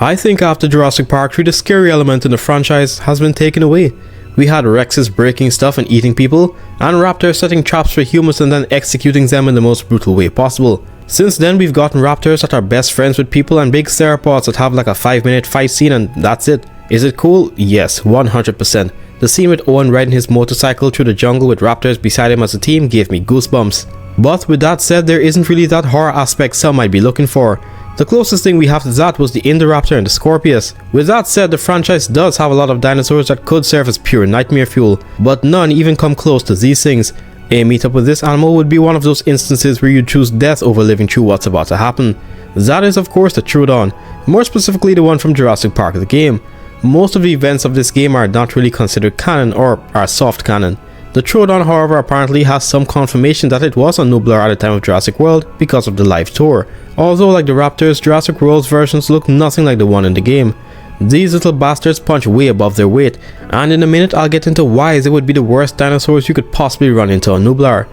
I think after Jurassic Park 3, the scary element in the franchise has been taken away. We had Rexes breaking stuff and eating people, and raptors setting traps for humans and then executing them in the most brutal way possible. Since then, we've gotten raptors that are best friends with people and big theropods that have like a 5-minute fight scene and that's it. Is it cool? Yes, 100%. The scene with Owen riding his motorcycle through the jungle with raptors beside him as a team gave me goosebumps. But with that said, there isn't really that horror aspect some might be looking for. The closest thing we have to that was the Indoraptor and the Scariest. With that said, the franchise does have a lot of dinosaurs that could serve as pure nightmare fuel, but none even come close to these things. A meetup with this animal would be one of those instances where you choose death over living through what's about to happen. That is of course the Troodon, more specifically the one from Jurassic Park the game. Most of the events of this game are not really considered canon or are soft canon. The Troodon, however, apparently has some confirmation that it was on Nublar at the time of Jurassic World because of the live tour. Although like the Raptors, Jurassic World's versions look nothing like the one in the game. These little bastards punch way above their weight, and in a minute I'll get into why they would be the worst dinosaurs you could possibly run into on Nublar.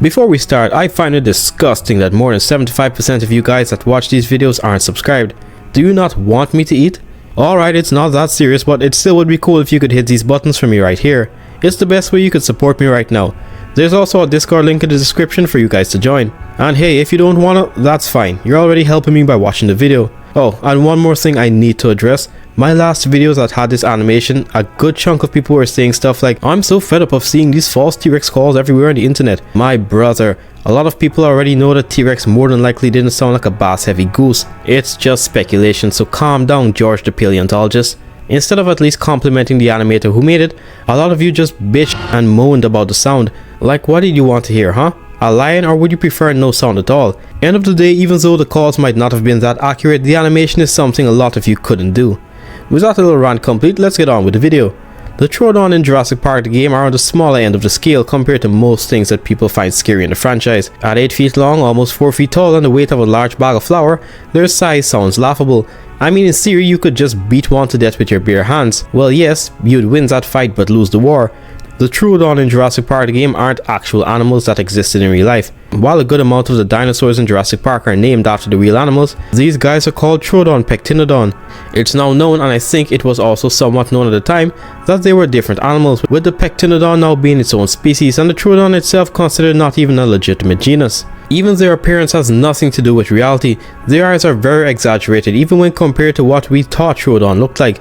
Before we start, I find it disgusting that more than 75% of you guys that watch these videos aren't subscribed. Do you not want me to eat? Alright, it's not that serious, but it still would be cool if you could hit these buttons for me right here. It's the best way you could support me right now. There's also a Discord link in the description for you guys to join. And hey, if you don't wanna, that's fine. You're already helping me by watching the video. Oh, and one more thing I need to address. My last videos that had this animation, a good chunk of people were saying stuff like, I'm so fed up of seeing these false T-Rex calls everywhere on the internet. My brother, a lot of people already know that T-Rex more than likely didn't sound like a bass-heavy goose. It's just speculation, so calm down, George the paleontologist. Instead of at least complimenting the animator who made it, a lot of you just bitched and moaned about the sound. Like, what did you want to hear, huh? A lion, or would you prefer no sound at all? End of the day, even though the calls might not have been that accurate, the animation is something a lot of you couldn't do. With that little rant complete, let's get on with the video. The Troodon in Jurassic Park the game are on the smaller end of the scale compared to most things that people find scary in the franchise. At 8 feet long, almost 4 feet tall, and the weight of a large bag of flour, their size sounds laughable. I mean, in theory, you could just beat one to death with your bare hands. Well, yes, you'd win that fight but lose the war. The Troodon in Jurassic Park the game aren't actual animals that existed in real life. While a good amount of the dinosaurs in Jurassic Park are named after the real animals, these guys are called Troodon pectinodon. It's now known, and I think it was also somewhat known at the time, that they were different animals, with the pectinodon now being its own species and the Troodon itself considered not even a legitimate genus. Even their appearance has nothing to do with reality. Their eyes are very exaggerated even when compared to what we thought Troodon looked like.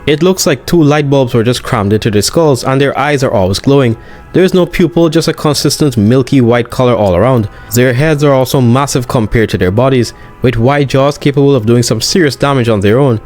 It looks like 2 light bulbs were just crammed into their skulls, and their eyes are always glowing. There is no pupil, just a consistent milky white color all around. Their heads are also massive compared to their bodies, with wide jaws capable of doing some serious damage on their own.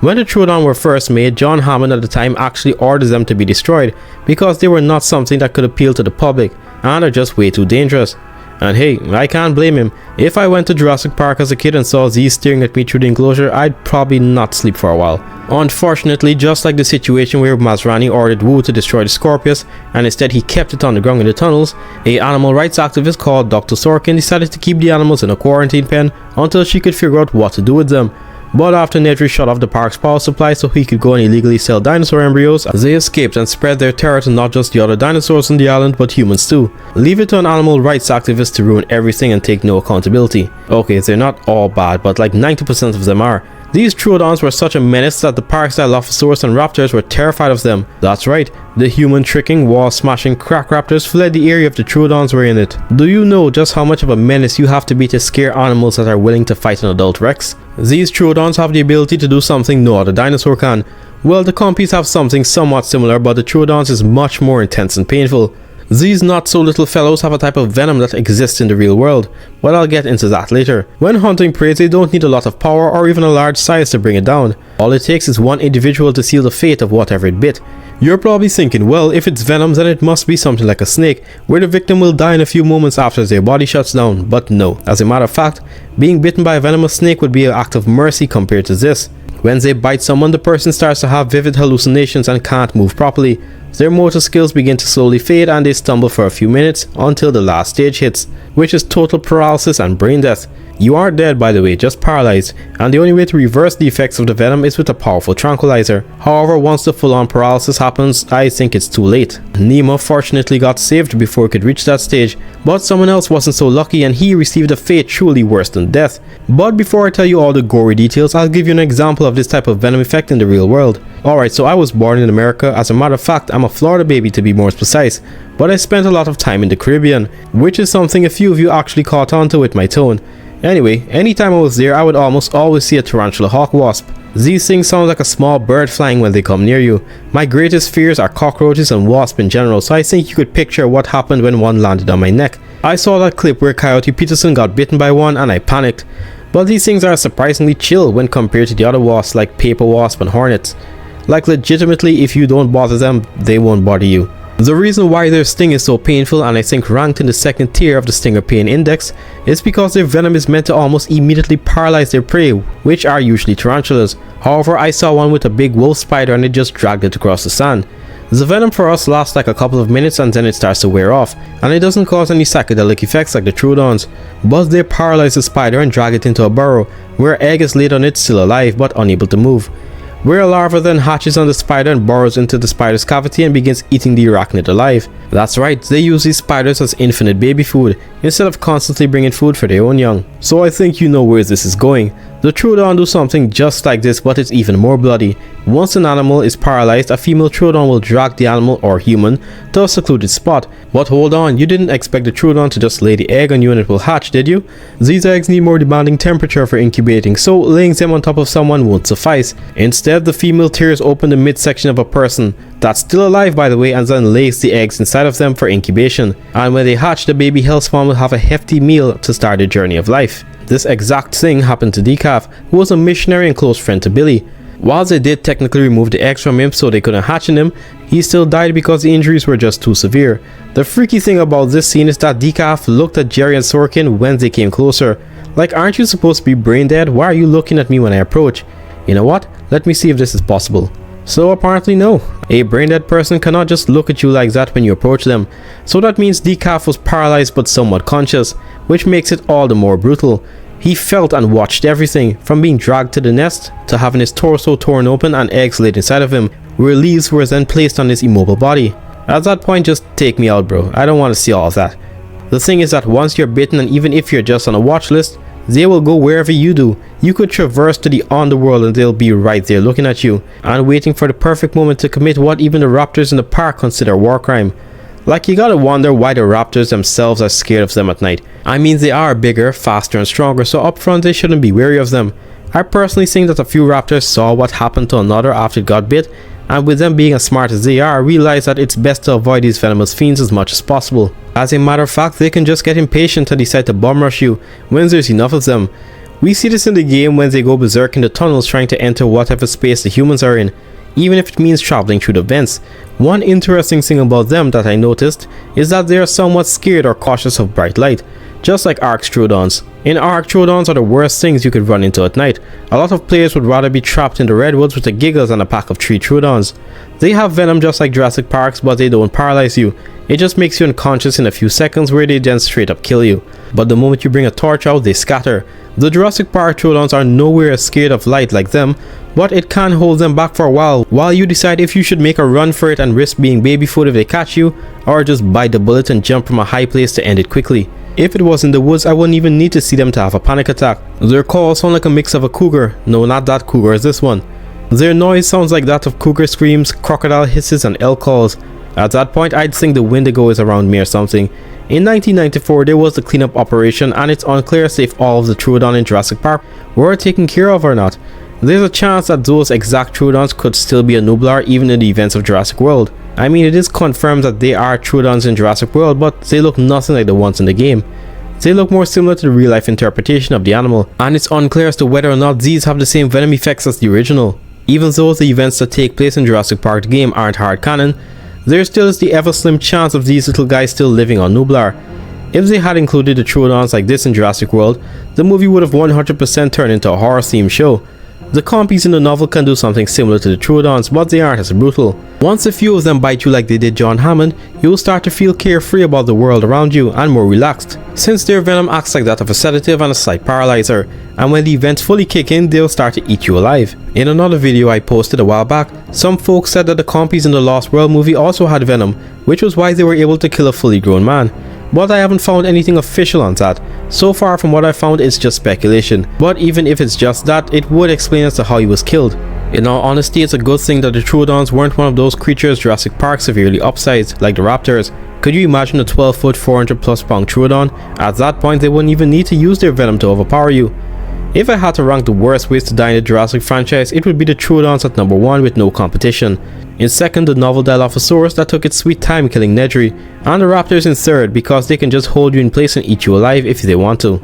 When the Troodon were first made, John Hammond at the time actually ordered them to be destroyed because they were not something that could appeal to the public and are just way too dangerous. And hey, I can't blame him. If I went to Jurassic Park as a kid and saw these staring at me through the enclosure, I'd probably not sleep for a while. Unfortunately, just like the situation where Masrani ordered Wu to destroy the Scariest, and instead he kept it on the ground in the tunnels, a animal rights activist called Dr. Sorkin decided to keep the animals in a quarantine pen until she could figure out what to do with them. But after Nedry shut off the park's power supply so he could go and illegally sell dinosaur embryos, they escaped and spread their terror to not just the other dinosaurs on the island but humans too. Leave it to an animal rights activist to ruin everything and take no accountability. Okay, they're not all bad, but like 90% of them are. These Troodons were such a menace that the park's Dilophosaurus and Raptors were terrified of them. That's right, the human tricking, wall smashing crack Raptors fled the area if the Troodons were in it. Do you know just how much of a menace you have to be to scare animals that are willing to fight an adult Rex? These Troodons have the ability to do something no other dinosaur can. Well, the Compies have something somewhat similar, but the Troodons is much more intense and painful. These not so little fellows have a type of venom that exists in the real world, but I'll get into that later. When hunting prey, they don't need a lot of power or even a large size to bring it down. All it takes is one individual to seal the fate of whatever it bit. You're probably thinking, well, if it's venom then it must be something like a snake, where the victim will die in a few moments after their body shuts down, but no. As a matter of fact, being bitten by a venomous snake would be an act of mercy compared to this. When they bite someone, the person starts to have vivid hallucinations and can't move properly. Their motor skills begin to slowly fade and they stumble for a few minutes until the last stage hits, which is total paralysis and brain death. You aren't dead, by the way, just paralyzed, and the only way to reverse the effects of the venom is with a powerful tranquilizer. However, once the full-on paralysis happens, I think it's too late. Nemo fortunately got saved before he could reach that stage, but someone else wasn't so lucky and he received a fate truly worse than death. But before I tell you all the gory details, I'll give you an example of this type of venom effect in the real world. Alright, so I was born in America. As a matter of fact, I'm a Florida baby to be more precise, but I spent a lot of time in the Caribbean, which is something a few of you actually caught on to with my tone. Anyway, anytime I was there, I would almost always see a tarantula hawk wasp. These things sound like a small bird flying when they come near you. My greatest fears are cockroaches and wasps in general, so I think you could picture what happened when one landed on my neck. I saw that clip where Coyote Peterson got bitten by one and I panicked. But these things are surprisingly chill when compared to the other wasps like paper wasp and hornets. Like legitimately, if you don't bother them, they won't bother you. The reason why their sting is so painful and I think ranked in the second tier of the stinger pain index is because their venom is meant to almost immediately paralyze their prey, which are usually tarantulas. However, I saw one with a big wolf spider and it just dragged it across the sand. The venom for us lasts like a couple of minutes and then it starts to wear off, and it doesn't cause any psychedelic effects like the Troodons, but they paralyze the spider and drag it into a burrow, where egg is laid on it still alive but unable to move. Where a larva then hatches on the spider and burrows into the spider's cavity and begins eating the arachnid alive. That's right, they use these spiders as infinite baby food, instead of constantly bringing food for their own young. So I think you know where this is going. The Troodon do something just like this, but it's even more bloody. Once an animal is paralyzed, a female Troodon will drag the animal or human to a secluded spot. But hold on, you didn't expect the Troodon to just lay the egg on you and it will hatch, did you? These eggs need more demanding temperature for incubating, so laying them on top of someone won't suffice. Instead, the female tears open the midsection of a person, that's still alive by the way, and then lays the eggs inside of them for incubation. And when they hatch, the baby hellspawn will have a hefty meal to start their journey of life. This exact thing happened to Decaf, who was a missionary and close friend to Billy. While they did technically remove the eggs from him so they couldn't hatch in him, he still died because the injuries were just too severe. The freaky thing about this scene is that Decaf looked at Jerry and Sorkin when they came closer. Like, aren't you supposed to be brain dead? Why are you looking at me when I approach? You know what? Let me see if this is possible. So apparently no. A brain dead person cannot just look at you like that when you approach them. So that means Decaf was paralyzed but somewhat conscious, which makes it all the more brutal. He felt and watched everything, from being dragged to the nest, to having his torso torn open and eggs laid inside of him, where leaves were then placed on his immobile body. At that point, just take me out, bro. I don't want to see all of that. The thing is that once you're bitten, and even if you're just on a watch list, they will go wherever you do. You could traverse to the underworld and they'll be right there looking at you, and waiting for the perfect moment to commit what even the raptors in the park consider war crime. Like, you gotta wonder why the raptors themselves are scared of them at night. I mean, they are bigger, faster and stronger, so up front they shouldn't be wary of them. I personally think that a few raptors saw what happened to another after it got bit, and with them being as smart as they are, realize that it's best to avoid these venomous fiends as much as possible. As a matter of fact, they can just get impatient and decide to bum rush you when there's enough of them. We see this in the game when they go berserk in the tunnels trying to enter whatever space the humans are in, even if it means traveling through the vents. One interesting thing about them that I noticed is that they are somewhat scared or cautious of bright light, just like Ark Troodons. In Ark, Troodons are the worst things you could run into at night. A lot of players would rather be trapped in the redwoods with the giggles than a pack of 3 Troodons. They have venom just like Jurassic Park's, but they don't paralyze you. It just makes you unconscious in a few seconds, where they then straight up kill you. But the moment you bring a torch out, they scatter. The Jurassic Park Troodons are nowhere scared of light like them, but it can hold them back for a while you decide if you should make a run for it and risk being baby food if they catch you, or just bite the bullet and jump from a high place to end it quickly. If it was in the woods, I wouldn't even need to see them to have a panic attack. Their calls sound like a mix of a cougar. No, not that cougar, it's this one. Their noise sounds like that of cougar screams, crocodile hisses and elk calls. At that point, I'd think the Wendigo is around me or something. In 1994, there was the cleanup operation, and it's unclear if all of the Troodon in Jurassic Park were taken care of or not. There's a chance that those exact Troodons could still be a Nublar even in the events of Jurassic World. I mean, it is confirmed that they are Troodons in Jurassic World, but they look nothing like the ones in the game. They look more similar to the real life interpretation of the animal, and it's unclear as to whether or not these have the same venom effects as the original. Even though the events that take place in Jurassic Park the game aren't hard canon, there still is the ever slim chance of these little guys still living on Nublar. If they had included the Troodons like this in Jurassic World, the movie would have 100% turned into a horror themed show. The compies in the novel can do something similar to the Troodons, but they aren't as brutal. Once a few of them bite you like they did John Hammond, you will start to feel carefree about the world around you and more relaxed, since their venom acts like that of a sedative and a slight paralyzer, and when the events fully kick in, they'll start to eat you alive. In another video I posted a while back, some folks said that the compies in the Lost World movie also had venom, which was why they were able to kill a fully grown man. But I haven't found anything official on that. So far from what I found, it's just speculation. But even if it's just that, it would explain as to how he was killed. In all honesty, it's a good thing that the Troodons weren't one of those creatures Jurassic Park severely upsized, like the raptors. Could you imagine a 12-foot 400+ pound Troodon? At that point, they wouldn't even need to use their venom to overpower you. If I had to rank the worst ways to die in the Jurassic franchise, it would be the Troodons at number 1 with no competition. In second, the novel Dilophosaurus that took its sweet time killing Nedry, and the raptors in third because they can just hold you in place and eat you alive if they want to.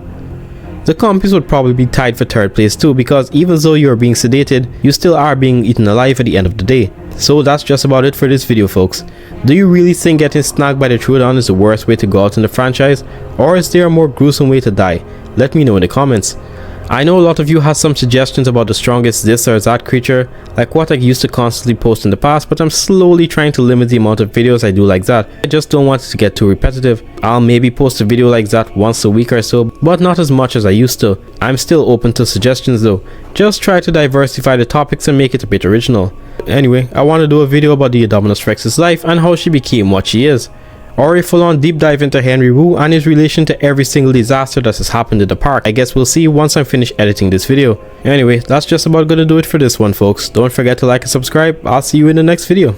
The compies would probably be tied for third place too, because even though you are being sedated, you still are being eaten alive at the end of the day. So that's just about it for this video, folks. Do you really think getting snagged by the Troodon is the worst way to go out in the franchise, or is there a more gruesome way to die? Let me know in the comments. I know a lot of you had some suggestions about the strongest this or that creature, like what I used to constantly post in the past, but I'm slowly trying to limit the amount of videos I do like that. I just don't want it to get too repetitive. I'll maybe post a video like that once a week or so, but not as much as I used to. I'm still open to suggestions though. Just try to diversify the topics and make it a bit original. Anyway, I want to do a video about the Indominus Rex's life and how she became what she is, or a full-on deep dive into Henry Wu and his relation to every single disaster that has happened in the park. I guess we'll see once I'm finished editing this video. Anyway, that's just about gonna do it for this one, folks. Don't forget to like and subscribe. I'll see you in the next video.